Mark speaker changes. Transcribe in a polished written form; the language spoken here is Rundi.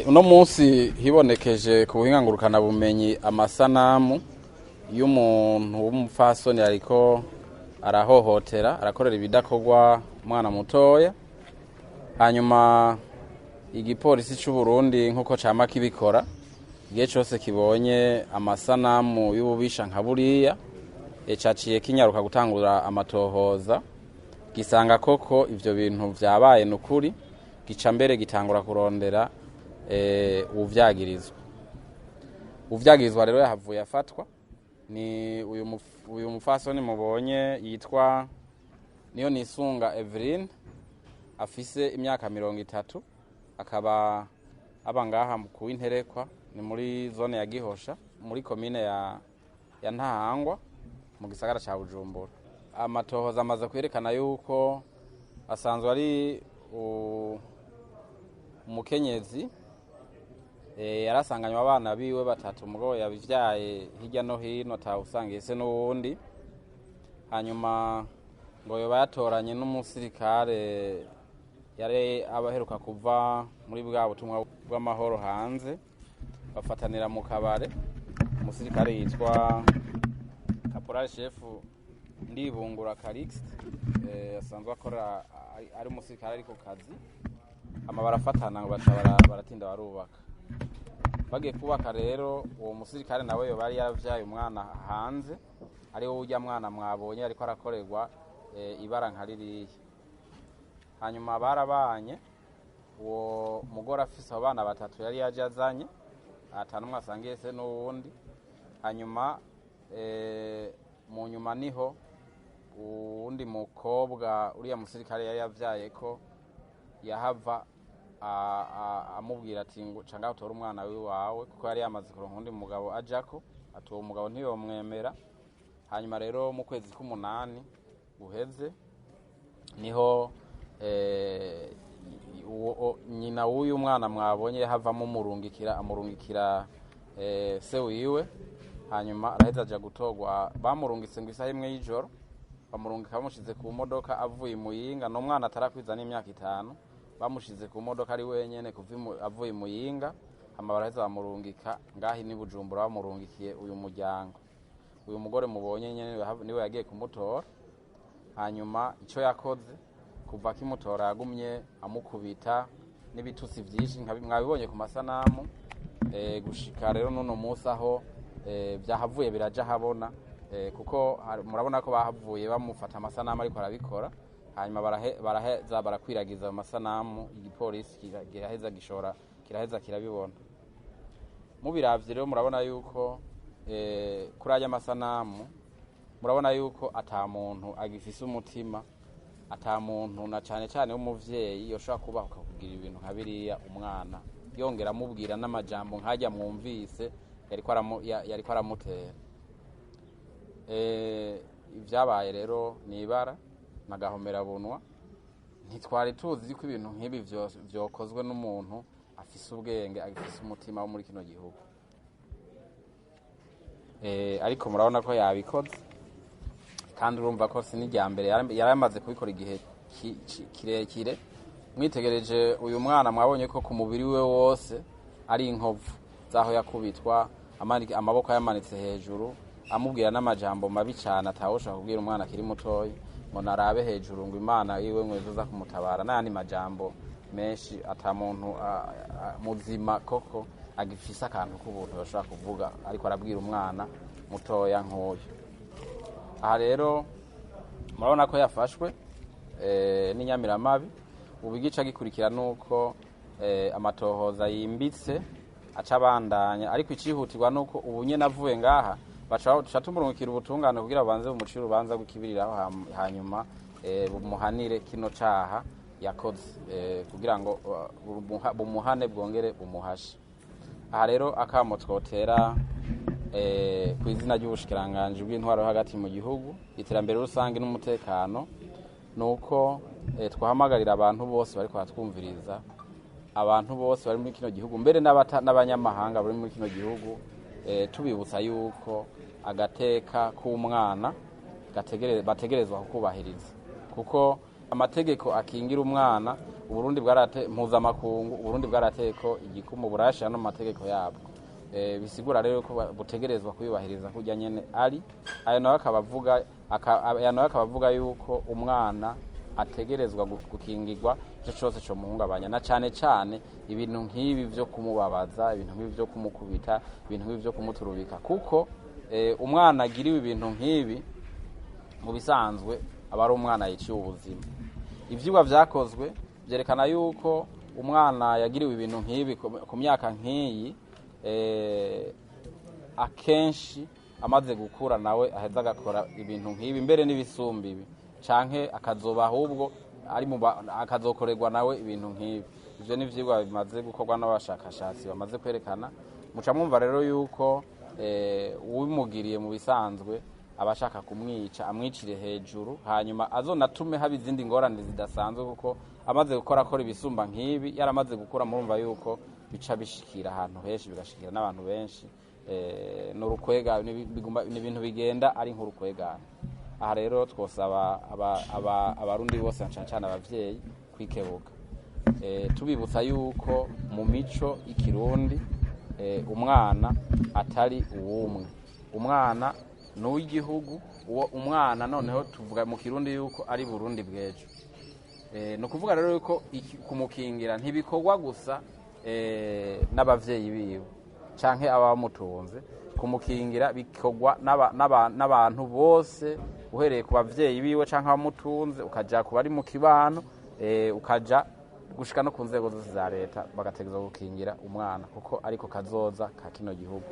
Speaker 1: Uno munsi hibonekeje ku buhinga ngurukana bumenyi amasanamu y'umuntu w'umupfasoni ariko arahohotera arakorera ibidakorwa umwana mutoya. Hanyuma igipolisi c'u Burundi nkuko cama kibikora igihe cose kibonye amasanamu y'ububisha nka buriya caciye kinyaruka gutangura amatohoza gisanga koko ivyo bintu vyabaye nukuri, gica mbere gitangura kurondera uvyagirizwa rero yahavuye afatwa. Ni uyu mufasoni mubonye yitwa Niyonisunga Eveline, afise imyaka 30, akaba aba ngaha ku Interekwa, ni muri zone ya Gihosha muri komine ya Ntahangwa mu gisagara ca Bujumbura. Amatohoza amaze kwerekana yuko asanzwe ari umukenyezi yarasanganywe abana biwe batatu, umugabo yabivyaye hirya no hino tawusangiye se n'uwundi. Hanyuma ngo yoba yatoranye n'umusirikare yari abaheruka kuva muri bwa butumwa bw'amahoro hanze, bafatanira mu kabare. Umusirikare yitwa Caporal Chef Ndibungura Calixte, asanzwe akora ari umusirikare ari ku kazi. Ama barafatana ngo baratinda barubaka. Bagiye kubaka rero uwo musirikare nawe yo bari yaravyaye umwana hanze, ari wo urya mwana mwabonye ariko arakorerwa ibara nkaririye. Hanyuma barabanye, uwo mugore afise abana batatu yari yaje azanye, atanumwe asangiye se n'uwundi. Hanyuma mu nyuma niho uwundi mukobwa uriya musirikare yari yavyaye ko yahava amubwira ati ngo canga utora umwana wiwawe, kuko yari yamaze kuronka undi mugabo ajako, ati uwo mugabo ntiyomwemera. Hanyuma rero mu kwezi k'umunani guheze niho nyina w'uyu mwana mwabonye yahavamo amurungikira se wiwe. Hanyuma araheza aja gutogwa, bamurungitse ngo isaha imwe y'ijoro, bamurungika bamushize ku modoka avuye Muyinga. No mwana atarakwiza n'imyaka 5, bamushize ku modoka ari wenyene avuye Muyinga. Hama baraheza bamurungika ngahi ni Bujumbura, bamurungikiye uyu muryango. Uyu mugore mubonye nyene niwe yagiye kumutora. Hanyuma ico yakoze kuva kimutora yagumye amukubita n'ibitusi vyinshi mwabibonye ku masanamu, gushika rero nuno musi aho vyahavuye biraja habona, kuko murabona ko bahavuye bamufata amasanamu ariko arabikora. Hanyuma baraheza barakwiragiza amasanamu, igipolisi kiraheza kirabibona. Mubiravye rero murabona yuko kuri aya masanamu murabona yuko ata muntu agifise umutima, ata muntu na cane cane w'umuvyeyi yoshobora kubaho kugira ibintu nka biriya umwana, yongera amubwira n'amajambo nkajya mwumvise yariko aramutera. Ivyabaye rero nibara nagahomera bunwa. Ntitwari tuzi ko ibintu nk'ibi vyokozwe n'umuntu afise ubwenge, agifise umutima wo muri kino gihugu. Ariko murabona ko yabikoze, kandi urumva ko sinijyambere yaramaze kubikora igihe kirekire. Mwitegereje uyu mwana mwabonye ko ku mubiri we wose ari inkovu zaho yakubitwa, amaboko yamanitse hejuru, amubwira n'amajambo mabi cyane atawushaka kubwira umwana akiri mutoyi, ngo narabe hejuru ngo Imana yiwe mwezuza kumutabara, n'ayandi majambo menshi ata muntu muzima koko agifise akantu k'ubuntu bashobora kuvuga ariko arabwira umwana mutoya nk'uyu. Aha rero murabona ko yafashwe n'inyamiramabi. Ubu igica gikurikira nuko amatohoza yimbitse aca bandanya, ariko icihutirwa nuko ubu nyene avuye ngaha baca tumurungikira ubutungane kugira banze bumucira urubanza rw'ikibiriraho, hanyuma bumuhanire kino caha yakoze, kugira ngo bumuhane bwongere bumuhashe. Aha rero akamo twotera ku izina ry'ubushikiranganje bw'intwaro hagati mu gihugu, iterambere rusange n'umutekano, nuko twahamagarira abantu bose bariko batwumviriza, abantu bose bari muri kino gihugu, mbere n'abanyamahanga bari muri kino gihugu, tubibutsa yuko agateka k'umwana bategerezwa kubahiriza, kuko amategeko akingira umwana Uburundi mpuzamakungu Uburundi bwarateko igikumu burashira no mu mategeko yabwo. Bisigura rero ko butegerezwa kubibahiriza kujya nyene ari ayo nawe akabavuga yuko umwana ategerezwa gukingirwa cyo cyose cyo muhungabanya, na cyane cyane ibintu nk'ibi byo kumubabaza, ibintu nk'ibi byo kumukubita, ibintu nk'ibi byo kumuturubika, kuko umwana agiriwe ibintu nk'ibi mu bisanzwe aba ari umwana yiciye ubuzima. Ivyigwa vyakozwe byerekana yuko umwana yagiriwe ibintu nk'ibi ku myaka nk'iyi akenshi amaze gukura nawe aheza agakora ibintu nk'ibi mbere n'ibisumba ibi, canke akazoba ahubwo akazokorerwa nawe ibintu nk'ibi. Ivyo ni ivyigwa bimaze gukorwa n'abashakashatsi bamaze kwerekana. Muca mwumva rero yuko uwimugiriye mu bisanzwe abashaka kumwica amwicire hejuru, hanyuma azonatume haba izindi ngorane zidasanzwe, kuko amaze akora ibisumba nk'ibi yaramaze gukura. Murumva yuko bica bishikira ahantu henshi, bigashikira n'abantu benshi. N'urukwega ni ibintu bigenda ari nk'urukwegana. Aha rero twosaba abarundi bose cyane abavyeyi kwikebuka, tubibutsa yuko mu mico y'ikirundi umwana atari uwumwe, umwana n'uw'igihugu. Uwo umwana noneho tuvuga mu kirundi yuko ari Burundi bwejo. No kuvuga rero yuko kumukingira ntibikorwa gusa n'abavyeyi biwe canke abamutunze. Kumukingira bikorwa n'abantu bose, uhereye ku bavyeyi biwe canke abamutunze, ukaja ku bari mu kibano, ukaja gushika no ku nzego zose za leta, bagategerezwa gukingira umwana kuko ariko kazoza ka kino gihugu.